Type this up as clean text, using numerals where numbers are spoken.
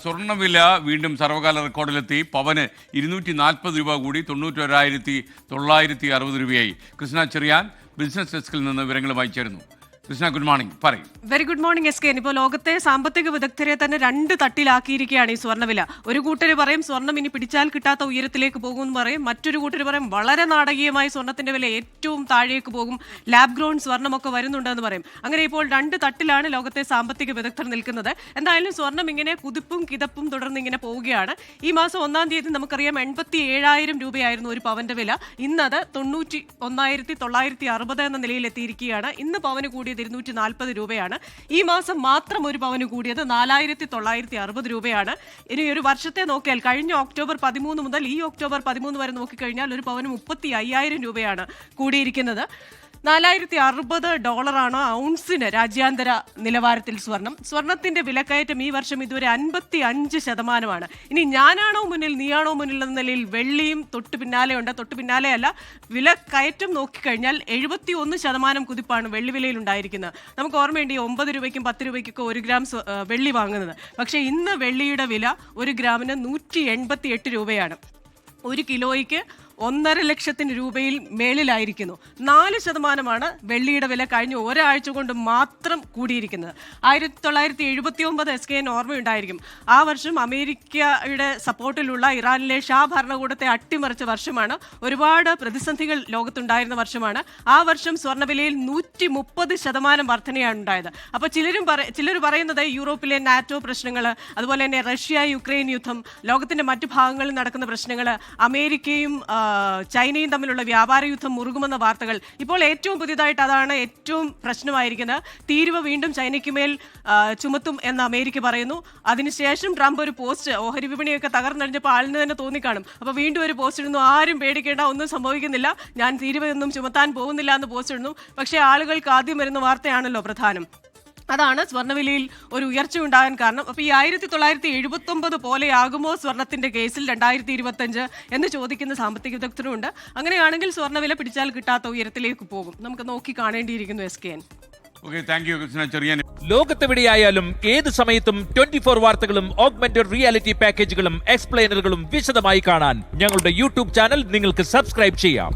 സ്വർണ്ണവില വീണ്ടും സർവകാല റെക്കോർഡിലെത്തി. പവന് 240 രൂപ കൂടി 91,960 രൂപയായി. കൃഷ്ണ ചെറിയാൻ ബിസിനസ് ഡെസ്കിൽ നിന്ന് വിവരങ്ങളുമായി ചേരുന്നു. Krishna, good morning. പറയും. Very good morning S K. ഇപ്പോൾ ലോകത്തെ സാമ്പത്തിക വിദഗ്ധരെ തന്നെ 2 തട്ടിലാക്കിയിരിക്കുകയാണ് ഈ സ്വർണ്ണവില. ഒരു കൂട്ടർ പറയും സ്വർണ്ണം ഇനി പിടിച്ചാൽ കിട്ടാത്ത ഉയരത്തിലേക്ക് പോകുമെന്ന് പറയും. മറ്റൊരു കൂട്ടർ പറയും വളരെ നാടകീയമായി സ്വർണ്ണത്തിന്റെ വില ഏറ്റവും താഴേക്ക് പോകും, ലാബ് ഗ്രോൺ സ്വർണ്ണമൊക്കെ വരുന്നുണ്ടെന്ന് പറയും. അങ്ങനെ ഇപ്പോൾ 2 തട്ടിലാണ് ലോകത്തെ സാമ്പത്തിക വിദഗ്ധർ നിൽക്കുന്നത്. എന്തായാലും സ്വർണ്ണം ഇങ്ങനെ കുതിപ്പും കിതപ്പും തുടർന്ന് ഇങ്ങനെ പോവുകയാണ്. ഈ മാസം 1-ാം തീയതി നമുക്കറിയാം 87,000 രൂപയായിരുന്നു ഒരു പവന്റെ വില. ഇന്നത് 91,960 എന്ന നിലയിലെത്തിയിരിക്കുകയാണ്. ഇന്ന് പവന് കൂടിയത് 240 രൂപയാണ്. ഈ മാസം മാത്രം ഒരു പവന് കൂടിയത് 4,960 രൂപയാണ്. ഇനി ഒരു വർഷത്തെ നോക്കിയാൽ കഴിഞ്ഞ ഒക്ടോബർ 13 മുതൽ ഈ ഒക്ടോബർ 13 വരെ നോക്കിക്കഴിഞ്ഞാൽ ഒരു പവന് 35,000 രൂപയാണ് കൂടിയിരിക്കുന്നത്. $460 ഔൺസിന് രാജ്യാന്തര നിലവാരത്തിൽ സ്വർണത്തിന്റെ വിലക്കയറ്റം ഈ വർഷം ഇതുവരെ 55%. ഇനി ഞാനാണോ മുന്നിൽ നീയാണോ മുന്നിൽ എന്ന നിലയിൽ വെള്ളിയും തൊട്ടു പിന്നാലെയല്ല. വിലക്കയറ്റം നോക്കിക്കഴിഞ്ഞാൽ 71% കുതിപ്പാണ് വെള്ളി വിലയിൽ ഉണ്ടായിരിക്കുന്നത്. നമുക്ക് ഓർമ്മയുണ്ട് 9 രൂപയ്ക്കും 10 രൂപയ്ക്കൊക്കെ 1 ഗ്രാം വെള്ളി വാങ്ങുന്നത്. പക്ഷേ ഇന്ന് വെള്ളിയുടെ വില 1 ഗ്രാമിന് 188 രൂപയാണ്. 1 കിലോയ്ക്ക് 1.5 ലക്ഷത്തിന് രൂപയിൽ മേളിലായിരിക്കുന്നു. 4% വെള്ളിയുടെ വില കഴിഞ്ഞ ഒരാഴ്ച കൊണ്ട് മാത്രം കൂടിയിരിക്കുന്നത്. 1979 SK ഓർമ്മയുണ്ടായിരിക്കും. ആ വർഷം അമേരിക്കയുടെ സപ്പോർട്ടിലുള്ള ഇറാനിലെ ഷാ ഭരണകൂടത്തെ അട്ടിമറിച്ച വർഷമാണ്. ഒരുപാട് പ്രതിസന്ധികൾ ലോകത്തുണ്ടായിരുന്ന വർഷമാണ്. ആ വർഷം സ്വർണ്ണവിലയിൽ 130% വർധനയാണ് ഉണ്ടായത്. അപ്പോൾ ചിലർ പറയുന്നത് യൂറോപ്പിലെ നാറ്റോ പ്രശ്നങ്ങൾ, അതുപോലെ തന്നെ റഷ്യ യുക്രൈൻ യുദ്ധം, ലോകത്തിന്റെ മറ്റു ഭാഗങ്ങളിൽ നടക്കുന്ന പ്രശ്നങ്ങൾ, അമേരിക്കയും ചൈനയും തമ്മിലുള്ള വ്യാപാര യുദ്ധം മുറുകുമെന്ന വാർത്തകൾ. ഇപ്പോൾ ഏറ്റവും പുതിയതായിട്ട് അതാണ് ഏറ്റവും പ്രശ്നമായിരിക്കുന്നത്. തീരുവ വീണ്ടും ചൈനയ്ക്ക് മേൽ ചുമത്തും എന്ന് അമേരിക്ക പറയുന്നു. അതിനുശേഷം ട്രംപ് ഒരു പോസ്റ്റ്, ഓഹരി വിപണിയൊക്കെ തകർന്നടിഞ്ഞപ്പോൾ ആളിന് തന്നെ തോന്നിക്കാണും. അപ്പോൾ വീണ്ടും ഒരു പോസ്റ്റ് ഇടുന്നു, ആരും പേടിക്കേണ്ട, ഒന്നും സംഭവിക്കുന്നില്ല, ഞാൻ തീരുവയൊന്നും ചുമത്താൻ പോകുന്നില്ല എന്ന് പോസ്റ്റ് ഇടുന്നു. പക്ഷേ ആളുകൾക്ക് ആദ്യം വരുന്ന വാർത്തയാണല്ലോ പ്രധാനം. അതാണ് സ്വർണ്ണവിലയിൽ ഒരു ഉയർച്ച ഉണ്ടാകാൻ കാരണം. അപ്പോൾ ഈ 1979 പോലെയാകുമോ സ്വർണത്തിന്റെ കേസിൽ 2025 എന്ന് ചോദിക്കുന്ന സാമ്പത്തിക വിദഗ്ധരുണ്ട്. അങ്ങനെയാണെങ്കിൽ സ്വർണ്ണവില പിടിച്ചാൽ കിട്ടാത്ത ഉയരത്തിലേക്ക് പോകും. നമുക്ക് നോക്കി കാണേണ്ടിയിരിക്കുന്നു SKN. ലോകത്തെവിടെയായാലും ഏത് സമയത്തും 24 വാർത്തകളും ഓഗ്മെന്റഡ് റിയാലിറ്റി പാക്കേജുകളും എക്സ്പ്ലെയിനറുകളും വിശദമായി കാണാൻ ഞങ്ങളുടെ യൂട്യൂബ് ചാനൽ നിങ്ങൾക്ക് സബ്സ്ക്രൈബ് ചെയ്യാം.